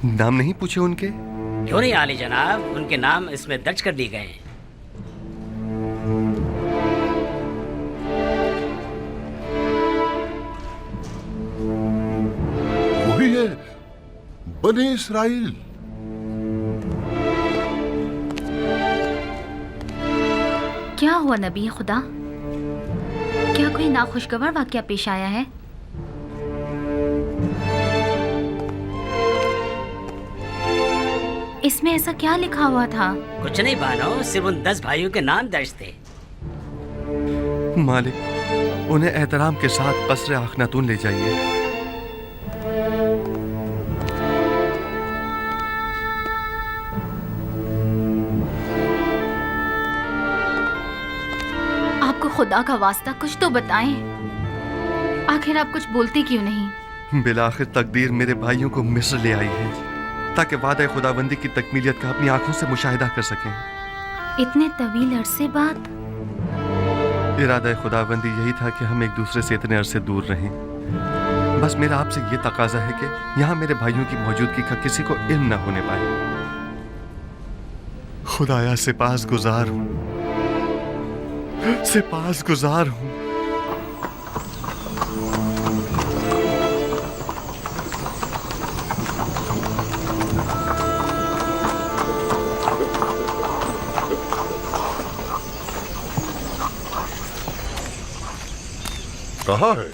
नाम नहीं पूछे उनके? क्यों नहीं आली जनाब, उनके नाम इसमें दर्ज कर दिए गए हैं। वही है, बने इस्राइल। क्या हुआ नबी खुदा? क्या कोई नाखुशगवार वाकया पेश आया है? इसमें ऐसा क्या लिखा हुआ था? कुछ नहीं बानो, सिर्फ उन 10 भाइयों के नाम दर्ज थे। मालिक, उन्हें एहतराम के साथ कस्र आखनातून ले जाइए। आपको खुदा का वास्ता कुछ तो बताएं। आखिर आप कुछ बोलते क्यों नहीं? बिलाखिर तकदीर मेरे भाइयों को मिस्र ले आई है ताकि वादा खुदाबंदी की तकमीलियत का अपनी आंखों से मुशाहिदा कर सकें। इतने तवील अरसे बाद? इरादा खुदाबंदी यही था कि हम एक दूसरे से इतने अरसे दूर रहें। बस मेरा आपसे ये तकाजा है कि यहाँ मेरे भाइयों की मौजूदगी का किसी को इल्म न होने पाए। खुदाया सिपासगुजार हूँ, सिपासगुजार हूँ। कहाँ है?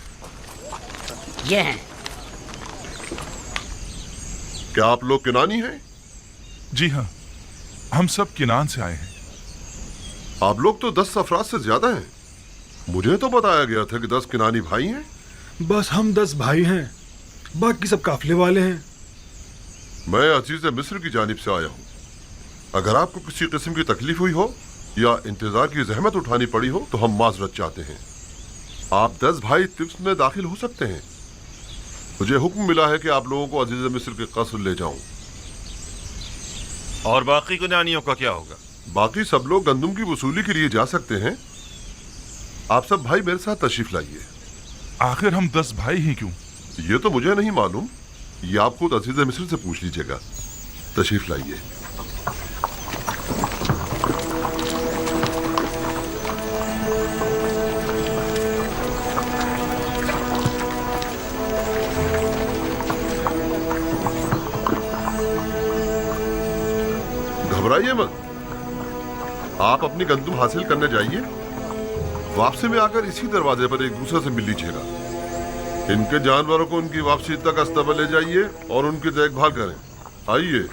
ये हैं। क्या आप लोग किनानी हैं? जी हाँ, हम सब किनान से आए हैं। आप लोग तो 10 अफराद से ज्यादा हैं। मुझे तो बताया गया था कि 10 किनानी भाई हैं। बस हम 10 भाई हैं, बाकी सब काफिले वाले हैं। मैं अजीज मिस्र की जानिब से आया हूँ। अगर आपको किसी किस्म की तकलीफ हुई हो या इंतजार की जहमत उठानी पड़ी हो तो हम माजरत चाहते हैं। आप 10 भाई तिब्स में दाखिल हो सकते हैं। मुझे हुक्म मिला है कि आप लोगों को अजीज मिस्र के कस्र ले जाऊं। और बाकी कुनानियों का क्या होगा? बाकी सब लोग गंदुम की वसूली के लिए जा सकते हैं। आप सब भाई मेरे साथ तशरीफ लाइए। आखिर हम 10 भाई ही क्यों? ये तो मुझे नहीं मालूम, ये आप खुद अजीज मिस्र से पूछ लीजिएगा। तशरीफ लाइए। घबराइए मत, आप अपनी गंदुम हासिल करने जाइए। वापसी में आकर इसी दरवाजे पर एक दूसरे से मिल लीजिएगा। इनके जानवरों को उनकी वापसी तक अस्तबल ले जाइए और उनकी देखभाल करें। आइए।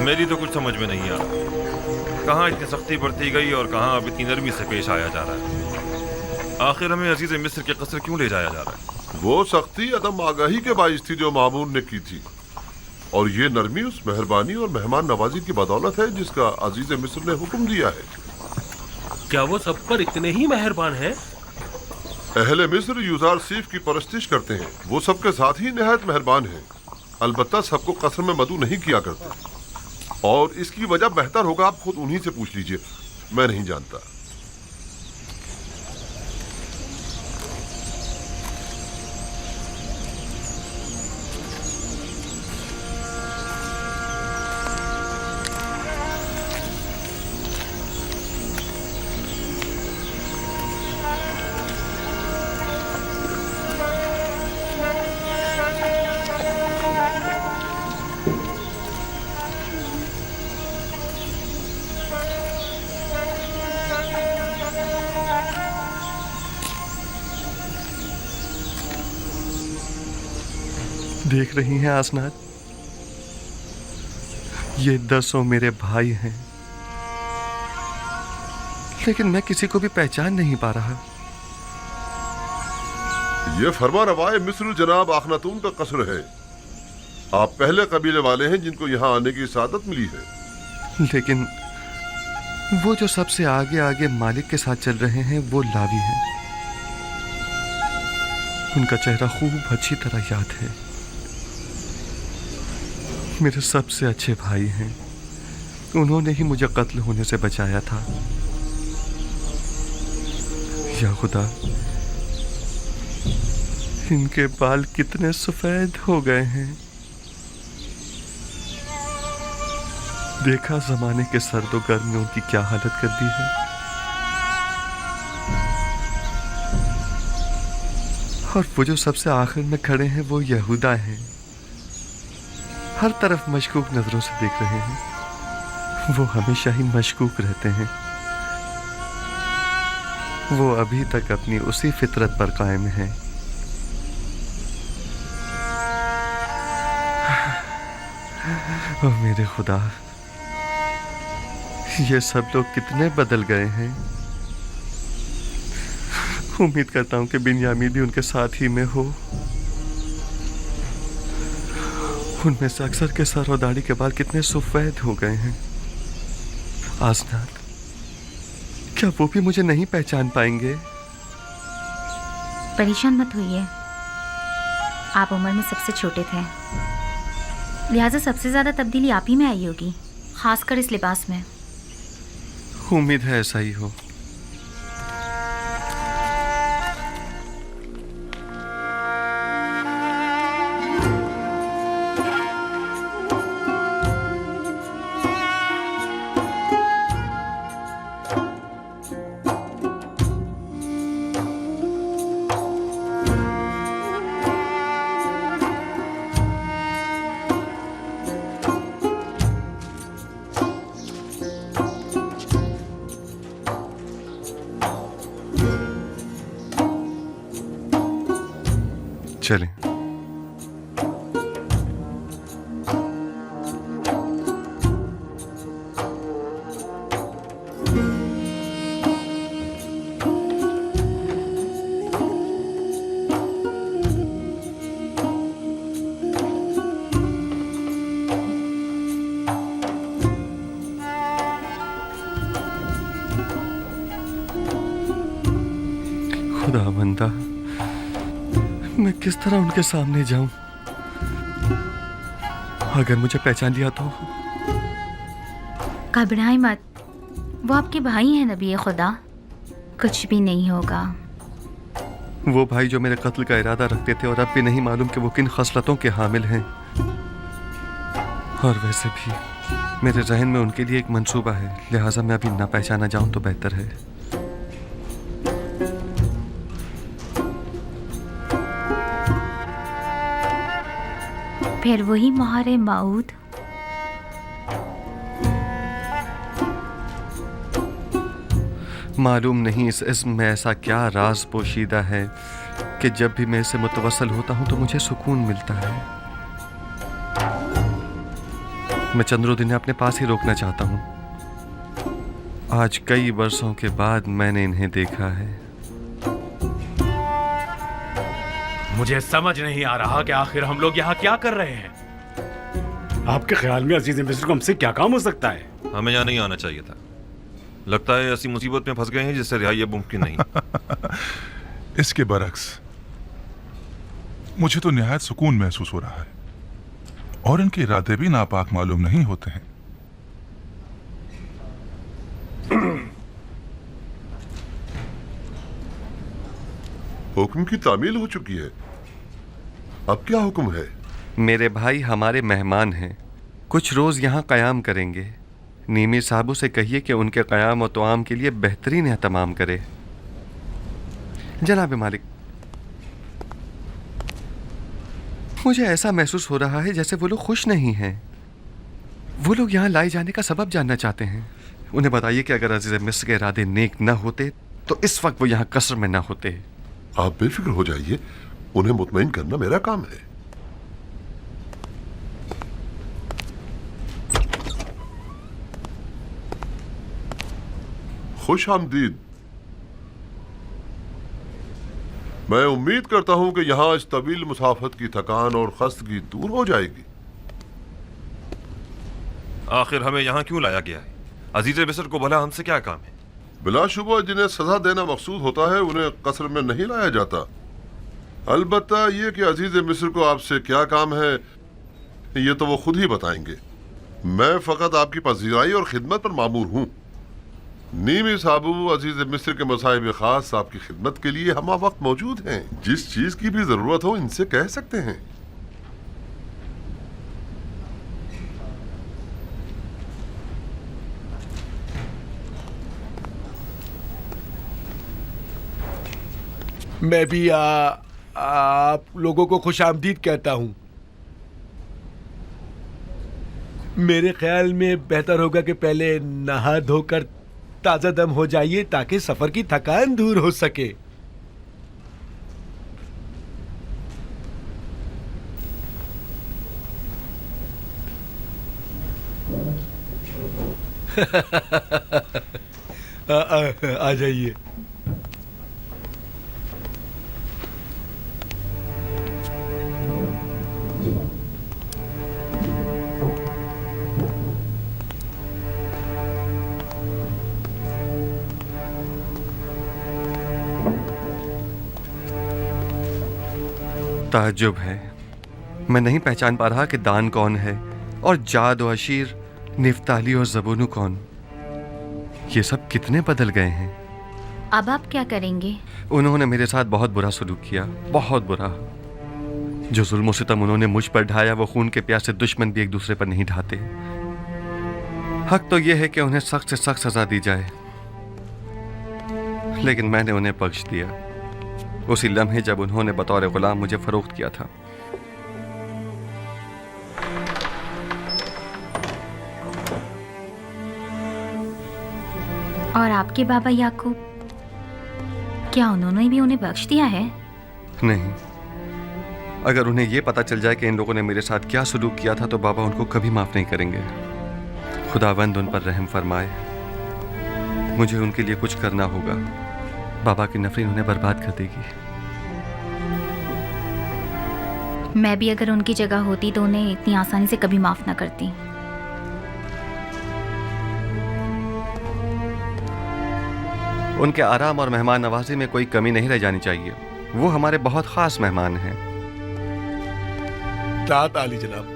मेरी तो कुछ समझ में नहीं आ रहा, कहाँ इतनी सख्ती बरती गई और कहाँ अब इतनी नरमी से पेश आया जा रहा है। आखिर हमें अजीज मिस्र के कस्र क्यों ले जाया जा रहा है? वो सख्ती अदम आगाही के बाइस थी जो मामूर ने की थी, और ये नरमी उस मेहरबानी और मेहमान नवाजी की बदौलत है जिसका अजीज मिस्र ने हुक्म दिया है। क्या वो सब पर इतने ही मेहरबान हैं? अहले मिस्र यूजार सीफ की परस्तिश करते हैं। वो सबके साथ ही निहायत मेहरबान हैं। अलबत्ता सबको कसर में मदू नहीं किया करते, और इसकी वजह बेहतर होगा आप खुद उन्हीं से पूछ लीजिए। मैं नहीं जानता। देख रही हैं आसनाद, ये 10 मेरे भाई हैं, लेकिन मैं किसी को भी पहचान नहीं पा रहा। ये फरमा रवाए मिस्र जनाब आखनातून का कसर है। आप पहले कबीले वाले हैं जिनको यहाँ आने की सादत मिली है। लेकिन वो जो सबसे आगे आगे मालिक के साथ चल रहे हैं वो लावी हैं। उनका चेहरा खूब अच्छी तरह याद है। मेरे सबसे अच्छे भाई हैं। उन्होंने ही मुझे कत्ल होने से बचाया था। या खुदा, इनके बाल कितने सफेद हो गए हैं। देखा जमाने के सर्दो गर्म ने उनकी क्या हालत कर दी है। और वो जो सबसे आखिर में खड़े हैं वो यहूदा हैं। हर तरफ मशकूक नजरों से देख रहे हैं। वो हमेशा ही मशकूक रहते हैं। वो अभी तक अपनी उसी फितरत पर कायम है। ओह मेरे खुदा, ये सब लोग कितने बदल गए हैं। उम्मीद करता हूं कि बिन्यामीन भी उनके साथ ही में हो। उनमें से अक्सर के सर और दाढ़ी के बाल कितने सफेद हो गए हैं। आसनाद, क्या वो भी मुझे नहीं पहचान पाएंगे? परेशान मत होइए, आप उम्र में सबसे छोटे थे, लिहाजा सबसे ज्यादा तब्दीली आप ही में आई होगी, खासकर इस लिबास में। उम्मीद है ऐसा ही हो। चलें। खुदावंदा, मैं किस तरह उनके सामने जाऊं? अगर मुझे पहचान लिया तो? घबराएं मत, वो आपके भाई हैं नबी खुदा, कुछ भी नहीं होगा। वो भाई जो मेरे कत्ल का इरादा रखते थे और अब भी नहीं मालूम कि वो किन खसलतों के हामिल हैं। और वैसे भी मेरे जहन में उनके लिए एक मंसूबा है, लिहाजा मैं अभी ना पहचाना जाऊं तो बेहतर है। फिर वही मोहरे माऊद। मालूम नहीं इस इस्म में ऐसा क्या राज पोशीदा है कि जब भी मैं इससे मुतवस्सल होता हूं तो मुझे सुकून मिलता है। मैं चंद्रो दिन अपने पास ही रोकना चाहता हूं। आज कई वर्षों के बाद मैंने इन्हें देखा है। मुझे समझ नहीं आ रहा कि आखिर हम लोग यहाँ क्या कर रहे हैं। आपके ख्याल में अजीज मिस्र को हमसे क्या काम हो सकता है? हमें यहाँ नहीं आना चाहिए था। लगता है ऐसी मुसीबत में फंस गए हैं जिससे रिहाई अब मुमकिन नहीं। इसके बरक्स मुझे तो निहायत सुकून महसूस हो रहा है और इनके इरादे भी नापाक मालूम नहीं होते हैं। हुक्म की तामील हो चुकी है, अब क्या हुक्म है? मेरे भाई हमारे मेहमान हैं, कुछ रोज यहाँ कयाम करेंगे। नीमी साहबों से कहिए कि उनके कयाम और तोआम के लिए बेहतरीन एहतमाम करे। जनाब मालिक, मुझे ऐसा महसूस हो रहा है जैसे वो लोग खुश नहीं हैं। वो लोग यहाँ लाए जाने का सबब जानना चाहते हैं। उन्हें बताइए कि अगर अजीज मिस्र के इरादे नेक न होते तो इस वक्त वो यहाँ कसर में न होते। आप बेफिक्र हो जाइए, उन्हें मुतमईन करना मेरा काम है। खुश आमदीद। मैं उम्मीद करता हूं कि यहां इस तवील मुसाफत की थकान और खस्तगी दूर हो जाएगी। आखिर हमें यहाँ क्यों लाया गया है? अजीज मिस्र को भला हमसे क्या काम है? बिलाशुबा जिन्हें सजा देना मकसूद होता है उन्हें कसर में नहीं लाया जाता। अलबत्ता ये कि अजीज मिस्र को आपसे क्या काम है, ये तो वो खुद ही बताएंगे। मैं फकत आपकी पजीराई और खिदमत पर मामूर हूँ। नीमी साबू अजीज मिस्र के मसाइब खास आपकी खिदमत के लिए हम वक्त मौजूद हैं। जिस चीज की भी जरूरत हो इनसे कह सकते हैं। मैं भी आप लोगों को खुशामदीद कहता हूं। मेरे ख्याल में बेहतर होगा कि पहले नहा धोकर ताजा दम हो जाइए ताकि सफर की थकान दूर हो सके। आ जाइए। ताज्जुब है, मैं नहीं पहचान पा रहा कि दान कौन है और जाद और अशीर, निफ्ताली और जबूनू कौन। ये सब कितने बदल गए हैं। अब आप क्या करेंगे? उन्होंने मेरे साथ बहुत बुरा सलूक किया, बहुत बुरा। जो जुल्म सितम उन्होंने मुझ पर ढाया वो खून के प्यासे दुश्मन भी एक दूसरे पर नहीं ढाते। हक तो यह है कि उन्हें सख्त से सख्त सजा दी जाए, लेकिन मैंने उन्हें बख्श दिया उसी लम्हे जब उन्होंने बतौर गुलाम मुझे फरोख्त किया था। और आपके बाबा याकूब, क्या उन्होंने भी उन्हें बख्श दिया है? नहीं, अगर उन्हें यह पता चल जाए कि इन लोगों ने मेरे साथ क्या सलूक किया था तो बाबा उनको कभी माफ नहीं करेंगे। खुदावंद उन पर रहम फरमाए। मुझे उनके लिए कुछ करना होगा। बाबा की नफरत उन्हें बर्बाद कर देगी। मैं भी अगर उनकी जगह होती तो उन्हें इतनी आसानी से कभी माफ ना करती। उनके आराम और मेहमान नवाजी में कोई कमी नहीं रह जानी चाहिए। वो हमारे बहुत खास मेहमान हैं। तात आली जनाब।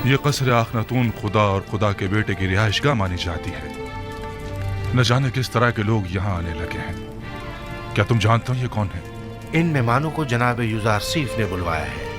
ये कसर आखनतून खुदा और खुदा के बेटे की रिहाइशगाह मानी जाती है। न जाने किस तरह के लोग यहाँ आने लगे हैं। क्या तुम जानते हो ये कौन है? इन मेहमानों को जनाब युजारसीफ ने बुलवाया है।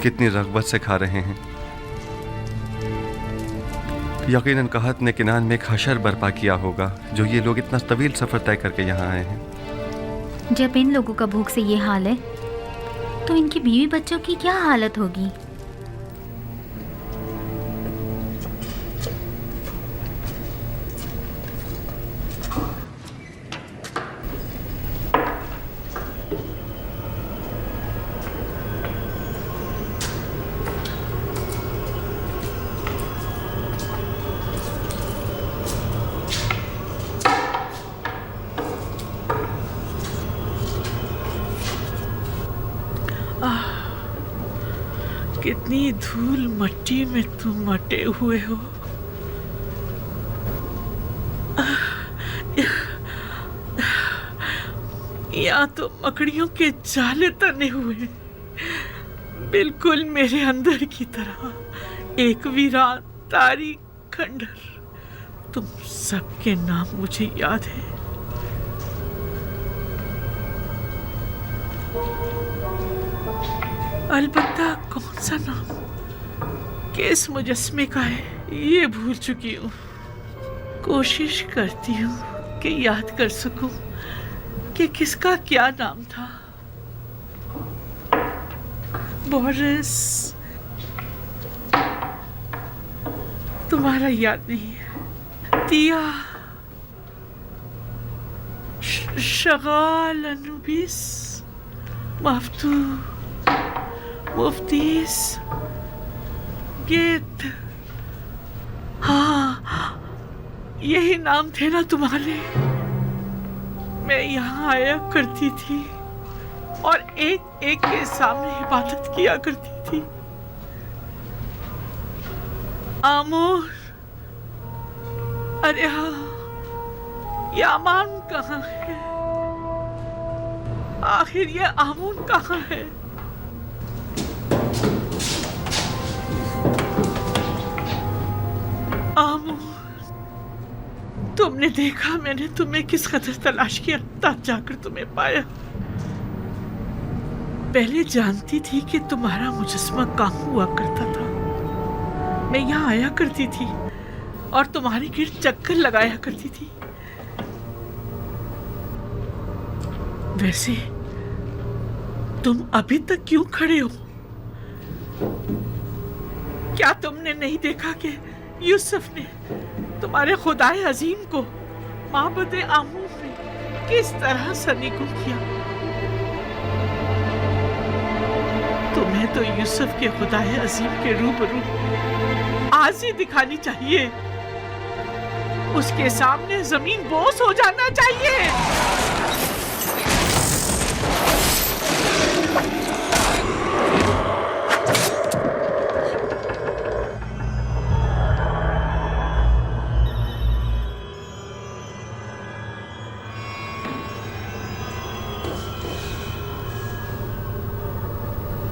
कितनी रग़बत से खा रहे हैं। यकीनन कहत ने किनान में एक हशर बर्पा किया होगा जो ये लोग इतना तवील सफर तय करके यहाँ आए हैं। जब इन लोगों का भूख से ये हाल है तो इनकी बीवी बच्चों की क्या हालत होगी। कितनी धूल मट्टी में तुम मटे हुए हो। यहाँ तो मकड़ियों के जाले तने हुए, बिल्कुल मेरे अंदर की तरह एक वीरान तारी खंडर। तुम सबके नाम मुझे याद है। अलबत्ता कौन सा नाम किस मुजस्मे का है ये भूल चुकी हूँ। कोशिश करती हूँ कि याद कर सकूं कि किसका क्या नाम था। बोरिस, तुम्हारा याद नहीं है। तिया, शगाल, अनुबिस, मफ्तू, मुफ्तीस, गेट। हाँ, यही नाम थे ना तुम्हारे। मैं यहाँ आया करती थी और एक एक के सामने इबादत किया करती थी। आमूर, अरे हाँ, ये अमान कहाँ है? आखिर ये आमून कहाँ है? आमूर, तुमने देखा मैंने तुम्हें किस कदर तलाश किया, तब जाकर तुम्हें पाया। पहले जानती थी कि तुम्हारा मुजस्मा कहाँ हुआ करता था। मैं यहाँ आया करती थी और तुम्हारे गिर्द चक्कर लगाया करती थी। वैसे तुम अभी तक क्यों खड़े हो? क्या तुमने नहीं देखा कि यूसुफ ने तुम्हारे खुदाए अजीम को माबद आमूर में किस तरह सनीको किया? तुम्हें तो यूसुफ के खुदाए अजीम के रूबरू आज ही दिखानी चाहिए। उसके सामने जमीन बोस हो जाना चाहिए।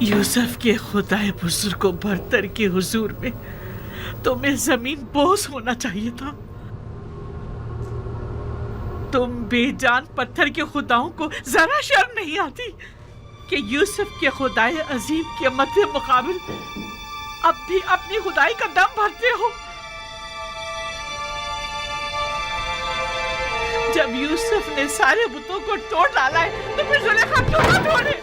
यूसुफ के खुदाए बुजुर्ग को बरतर के हुजूर में तुम्हें जमीन बोस होना चाहिए था। तुम बेजान पत्थर के खुदाओं को जरा शर्म नहीं आती कि यूसुफ के खुदाए अजीम के मध्य मुकाबिल अब भी अपनी खुदाई का दम भरते हो। जब यूसुफ ने सारे बुतों को तोड़ डाला है तो फिर जुलेखा क्यों ना तोड़े?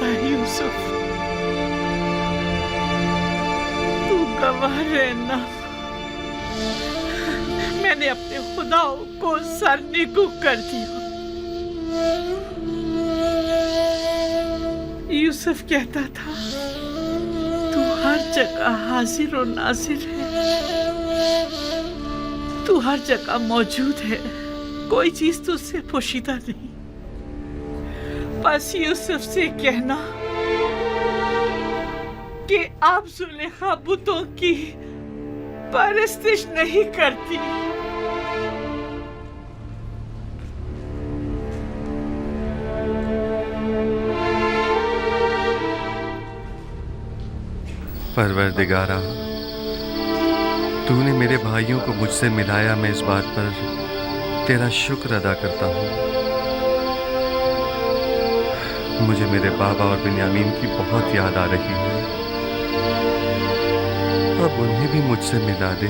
यूसुफ, तू गवाह रहना। मैंने अपने खुदाओं को सरनिगू कर दिया। यूसुफ कहता था, तू हर जगह हाजिर और नाजिर है, तू हर जगह मौजूद है, कोई चीज तुझसे पोशीदा नहीं। बस यूसुफ से कहना कि आप जुलेखा बुतों की परस्तिश नहीं करती। परवरदिगारा, तूने मेरे भाइयों को मुझसे मिलाया। मैं इस बात पर तेरा शुक्र अदा करता हूँ। मुझे मेरे बाबा और बिन्यामीन की बहुत याद आ रही है। अब उन्हें भी मुझसे मिला दे।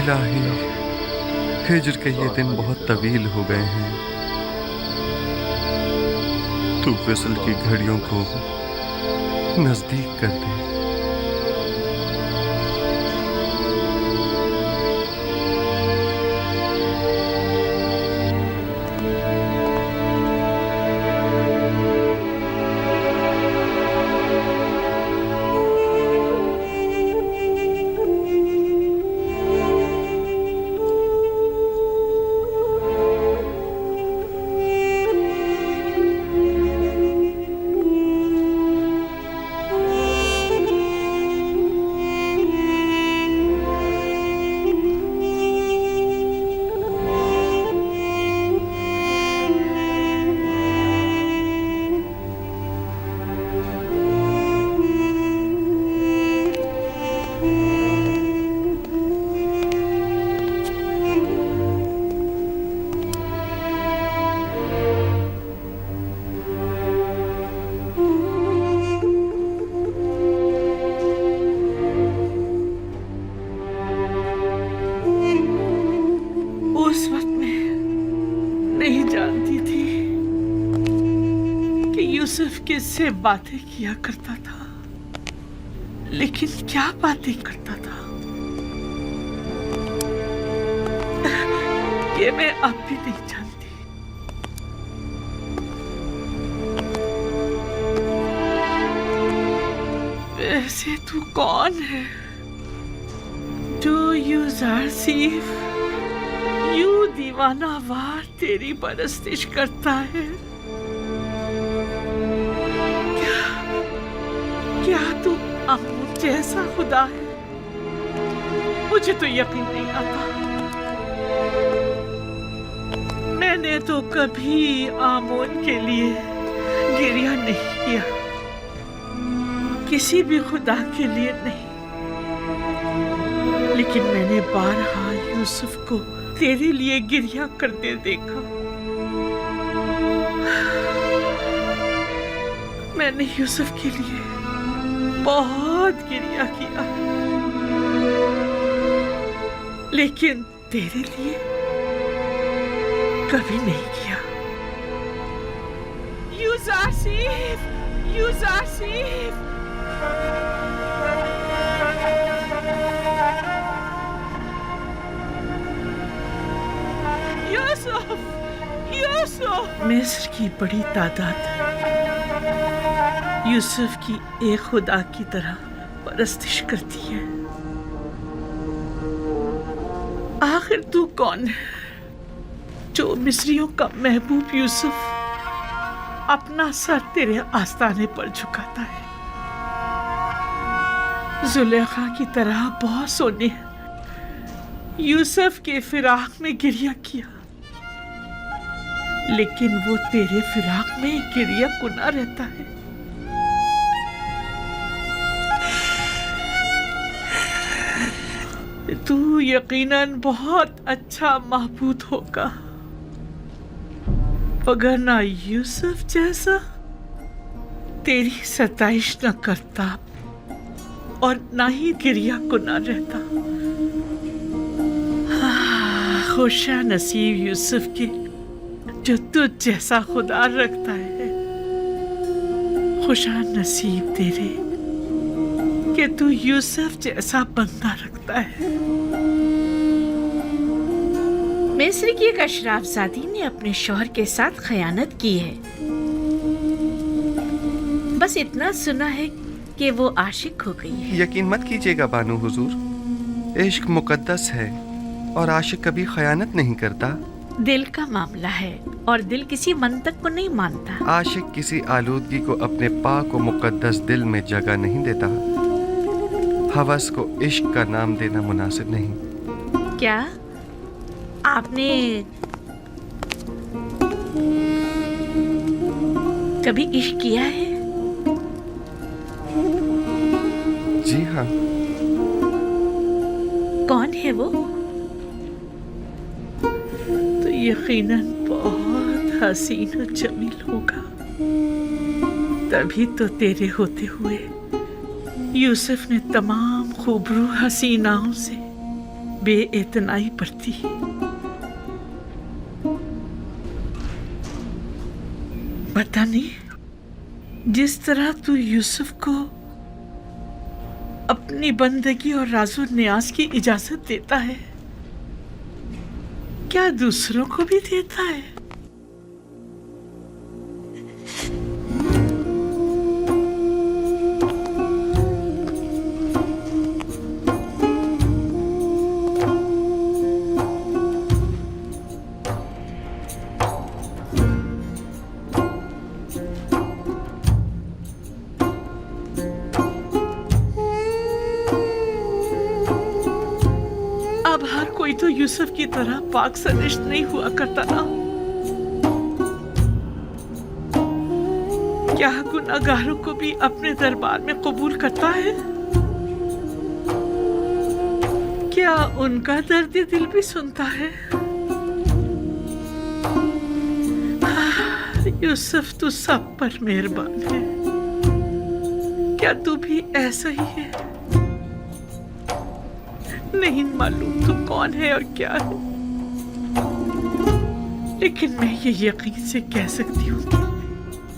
इलाही, हिज्र के ये दिन बहुत तवील हो गए हैं। तू विसल की घड़ियों को नजदीक कर दे। उस वक्त मैं नहीं जानती थी कि यूसुफ किससे बातें किया करता था, लेकिन क्या बातें करता था ये मैं अब भी नहीं जानती। वैसे तू कौन है जो यूसुफ यूं दीवाना वार तेरी परस्तिश करता है? क्या तू अमूल जैसा खुदा है? मुझे तो यकीन नहीं आता। मैंने तो कभी आमोन के लिए गिरिया नहीं किया, किसी भी खुदा के लिए नहीं, लेकिन मैंने बारहा यूसुफ को तेरे लिए गिरिया करते देखा। मैंने यूसुफ के लिए बहुत गिरिया किया, लेकिन तेरे लिए कभी नहीं किया। यूसुफ, यूसुफ, यूसुफ। मिस्र की बड़ी तादाद यूसुफ की एक खुदा की तरह परस्तिश करती है। आखिर तू कौन है जो मिस्रियों का महबूब यूसुफ अपना सर तेरे आस्ताने पर झुकाता है? जुलेखा की तरह बहुत सोने यूसुफ के फिराक में गिरिया किया, लेकिन वो तेरे फिराक में गिरिया कुना रहता है। तू यकीनन बहुत अच्छा महबूद होगा, मगर ना यूसुफ जैसा तेरी सताइश न करता और ना ही गिरिया कुना रहता। खुशा नसीब यूसुफ के जो तुझ जैसा खुदा रखता है। खुशा नसीब तेरे कि तू यूसुफ जैसा बंदा रखता है। मिस्र की एक अशराफजादी ने अपने शौहर के साथ खयानत की है। बस इतना सुना है कि वो आशिक हो गई है। यकीन मत कीजिएगा बानो हुजूर, इश्क मुकद्दस है और आशिक कभी खयानत नहीं करता। दिल का मामला है और दिल किसी मंतक को नहीं मानता। आशिक किसी आलूदगी को अपने पाक और मुकद्दस दिल में जगह नहीं देता। हवस को इश्क का नाम देना मुनासिब नहीं। क्या आपने कभी इश्क किया है? जी हाँ। कौन है वो? तो यकीनन बहुत हसीन और जमील होगा, तभी तो तेरे होते हुए यूसुफ ने तमाम खूबरू हसीनाओं से बेइतनाई बरती। पता नहीं जिस तरह तू यूसुफ को अपनी बंदगी और राजो न्याज की इजाजत देता है, क्या दूसरों को भी देता है? अब हर कोई तो यूसुफ की तरह पाक सनिष्ठ नहीं हुआ करता ना। क्या गुनाहगारों को भी अपने दरबार में कबूल करता है? क्या उनका दर्द दिल भी सुनता है? यूसुफ तू सब पर मेहरबान है। क्या तू भी ऐसा ही है? नहीं मालूम तू कौन है और क्या है, लेकिन मैं ये यकीन से कह सकती हूँ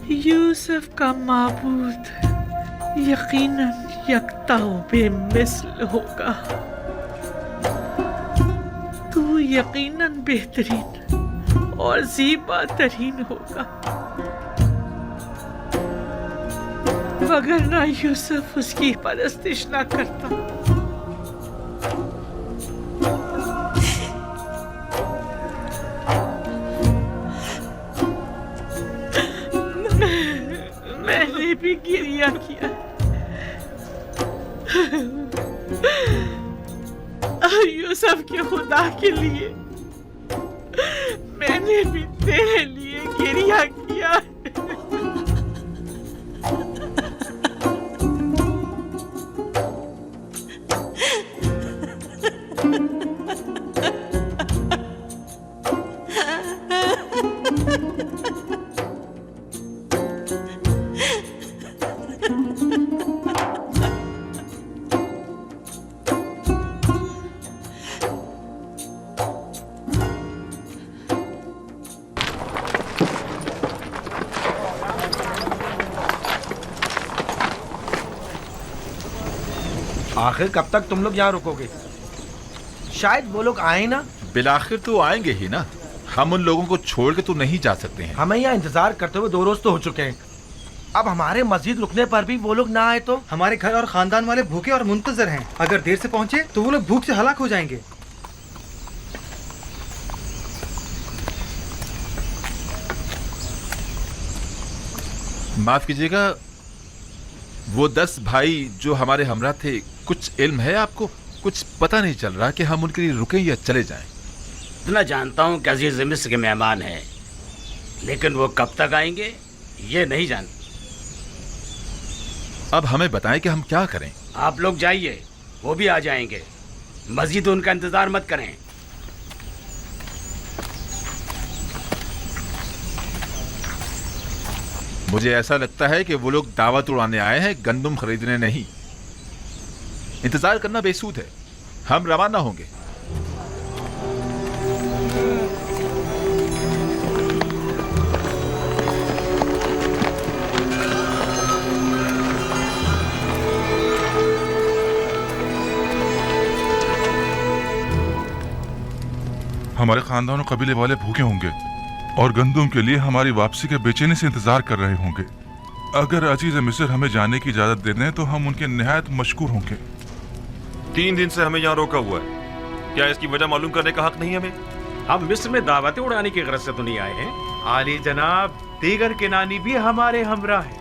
कि यूसुफ का माबूद यकीनन यकता बेमिसल होगा। तू यकीनन बेहतरीन और ज़ीबा तरीन होगा, वगरना यूसुफ उसकी परस्तिश ना करता। मैंने भी गिरिया किया, यूसुफ के खुदा के लिए मैंने भी तेरे लिए गिरिया किया। आखिर कब तक तुम लोग यहाँ रुकोगे? शायद वो लोग आए ना। बिलाखिर तो आएंगे ही ना। हम उन लोगों को छोड़ के तो नहीं जा सकते हैं। हमें यहाँ इंतजार करते हुए 2 रोज तो हो चुके हैं। अब हमारे मस्जिद रुकने पर भी वो लोग ना आए तो? हमारे घर और खानदान वाले भूखे और मुंतजर हैं। अगर देर से पहुंचे तो वो लोग भूख से हलाक हो जाएंगे। माफ कीजिएगा, वो 10 भाई जो हमारे हमरा थे, कुछ इल्म है आपको? कुछ पता नहीं चल रहा कि हम उनके लिए रुकें या चले जाएं। इतना जानता हूँ कि अजीज मिस्र के मेहमान हैं, लेकिन वो कब तक आएंगे ये नहीं जानता। अब हमें बताएं कि हम क्या करें। आप लोग जाइए, वो भी आ जाएंगे। मस्जिद उनका इंतजार मत करें। मुझे ऐसा लगता है कि वो लोग दावत उड़ाने आए हैं, गंदुम खरीदने नहीं। इंतजार करना बेसूद है। हम रवाना होंगे। हमारे खानदान और कबीले वाले भूखे होंगे और गंदुम के लिए हमारी वापसी के बेचैनी से इंतजार कर रहे होंगे। अगर अजीज मिस्र हमें जाने की इजाजत दे दें तो हम उनके निहायत मशकूर होंगे। 3 दिन से हमें यहाँ रोका हुआ है। क्या इसकी वजह मालूम करने का हक नहीं हमें? हम मिस्र में दावतें उड़ाने की गरज से तो नहीं आए हैं। आली जनाब, दीगर किनानी भी हमारे हमरा है।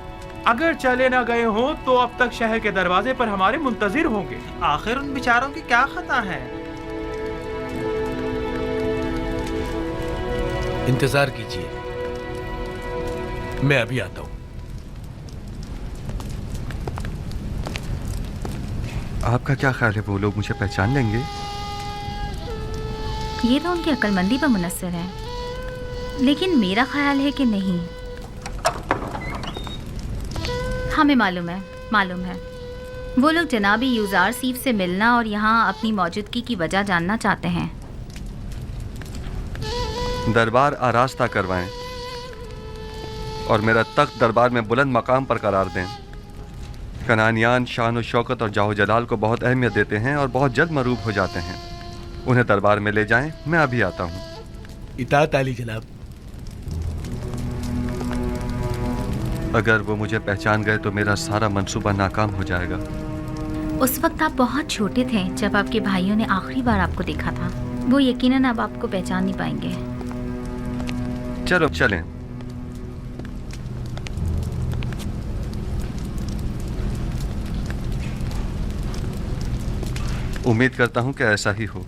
अगर चले ना गए हो तो अब तक शहर के दरवाजे पर हमारे मुंतजिर होंगे। आखिर उन बेचारों की क्या खता है? इंतजार कीजिए, मैं अभी आता हूं। आपका क्या ख्याल है, वो लोग मुझे पहचान लेंगे? ये तो उनकी अक्लमंदी पर मुनस्सर है, लेकिन मेरा ख्याल है कि नहीं। हमें मालूम है वो लोग जनाबी यूजार सीफ से मिलना और यहाँ अपनी मौजूदगी की वजह जानना चाहते हैं। दरबार आरास्ता करवाएं और मेरा तख्त दरबार में बुलंद मकाम पर करार दें। कनानियान शान और शौकत और जाहो जलाल को बहुत अहमियत देते हैं और बहुत जल्द मरूब हो जाते हैं। उन्हें दरबार में ले जाएं, मैं अभी आता हूँ। इताअत आली जनाब। अगर वो मुझे पहचान गए तो मेरा सारा मंसूबा नाकाम हो जाएगा। उस वक्त आप बहुत छोटे थे जब आपके भाइयों ने आखिरी बार आपको देखा था। वो यकीनन अब आपको पहचान नहीं पाएंगे। चलो चलें। उम्मीद करता हूं कि ऐसा ही हो।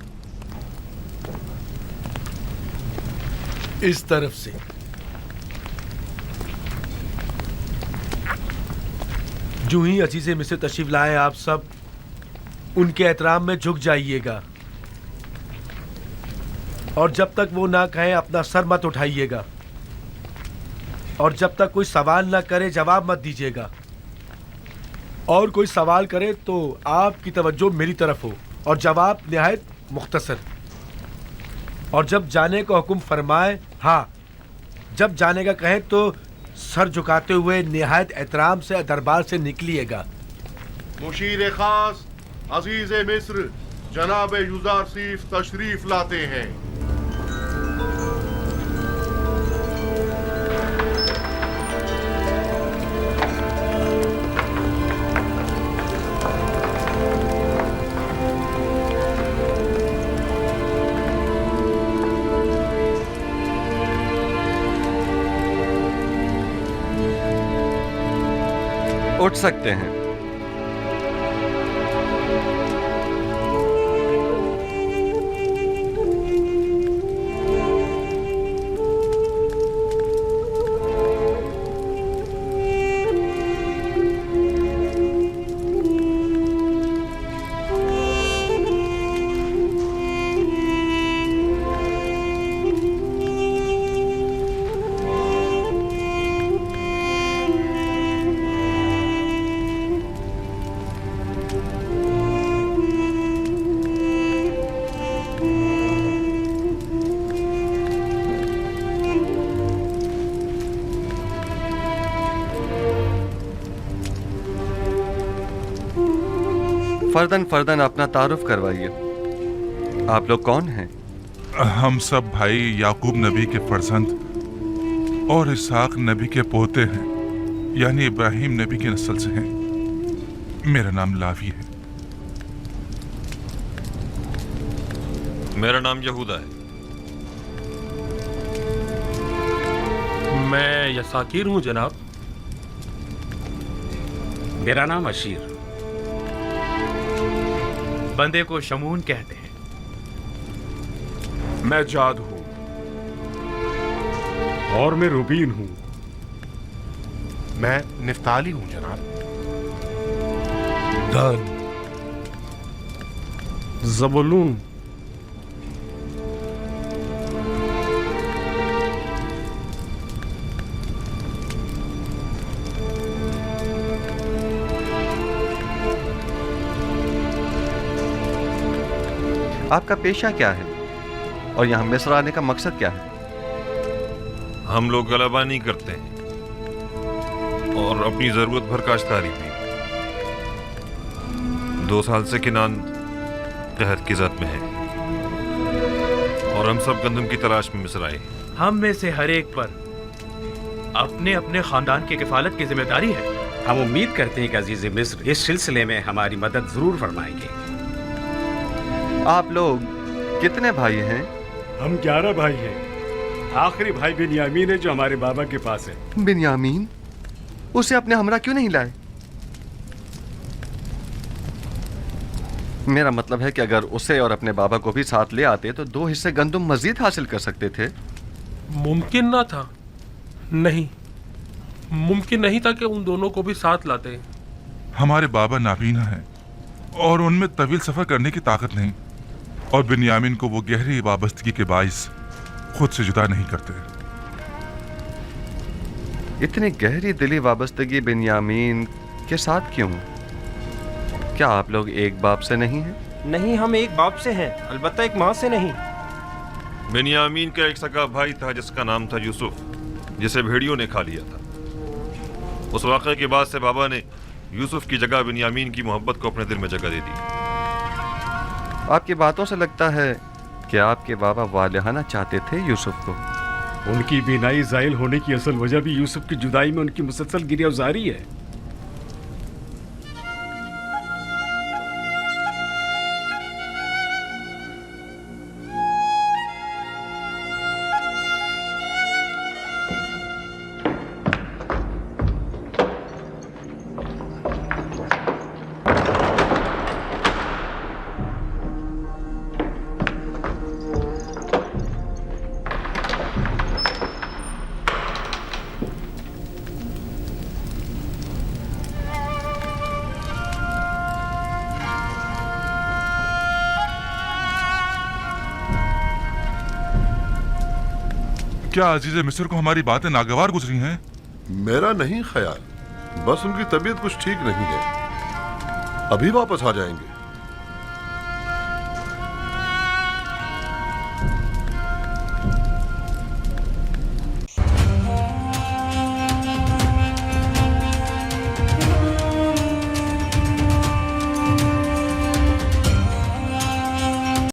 इस तरफ से जो ही अजीज़े मिस्र तशरीफ लाए, आप सब उनके एहतराम में झुक जाइएगा और जब तक वो ना कहें अपना सर मत उठाइएगा और जब तक कोई सवाल ना करे जवाब मत दीजिएगा। और कोई सवाल करे तो आपकी तवज्जो मेरी तरफ हो और जवाब निहायत मुख्तसर। और जब जाने का हुक्म फरमाए, हाँ जब जाने का कहें तो सर झुकाते हुए निहायत एहतराम से दरबार से निकलिएगा। मुशीर खास अजीज मिस्र जनाब यूजार सीफ तशरीफ लाते हैं। उठ सकते हैं। फर्दन फर्दन अपना तारुफ करवाइए। आप लोग कौन हैं? हम सब भाई याकूब नबी के फर्जंद और इसहाक नबी के पोते हैं, यानी इब्राहिम नबी की नस्ल से हैं। मेरा नाम लावी है। मेरा नाम यहूदा है। मैं यसाकीर हूँ जनाब। मेरा नाम अशीर। बंदे को शमून कहते हैं। मैं जाद हूं और मैं रुबीन हूं। मैं निफ्ताली हूं जनाब। दान, ज़बूलून, आपका पेशा क्या है और यहाँ मिस्र आने का मकसद क्या है? हम लोग गलबा नहीं करते हैं और अपनी जरूरत भर काश्तकारी भी। 2 साल से किनान कहत की जद में है और हम सब गंदम की तलाश में मिस्र आए। हम में से हर एक पर अपने अपने खानदान की किफालत की जिम्मेदारी है। हम उम्मीद करते हैं कि अजीज मिस्र इस सिलसिले में हमारी मदद जरूर फरमाएंगे। आप लोग कितने भाई हैं? हम 11 भाई हैं। आखिरी भाई बिन्यामीन है जो हमारे बाबा के पास है। बिन्यामीन? उसे अपने हमरा क्यों नहीं लाए? मेरा मतलब है कि अगर उसे और अपने बाबा को भी साथ ले आते तो 2 हिस्से गंदुम मजीद हासिल कर सकते थे। मुमकिन ना था। नहीं, मुमकिन नहीं था कि उन दोनों को भी साथ लाते। हमारे बाबा नाबीना हैं और उनमें तवील सफर करने की ताकत नहीं, और बिन्यामीन को वो गहरी वाबस्तगी के बाइस खुद से जुदा नहीं करते। इतनी गहरी दिली वाबस्तगी बिन्यामीन के साथ क्यों? क्या आप लोग एक बाप से नहीं हैं? नहीं, हम एक बाप से हैं, अलबत्ता एक माँ से नहीं। बेनियामीन का एक सगा भाई था जिसका नाम था यूसुफ, जिसे भेड़ियों ने खा लिया था। उस वाक़े के बाद से बाबा ने यूसुफ की जगह बेनियामीन की मोहब्बत को अपने दिल में जगह दे दी। आपकी बातों से लगता है कि आपके बाबा वालिहाना चाहते थे यूसुफ को। उनकी बीनाई ज़ाइल होने की असल वजह भी यूसुफ की जुदाई में उनकी मुसलसल गिरफ्तारी है। क्या अजीज मिस्र को हमारी बातें नागवार गुजरी हैं? मेरा नहीं ख्याल, बस उनकी तबीयत कुछ ठीक नहीं है। अभी वापस आ जाएंगे।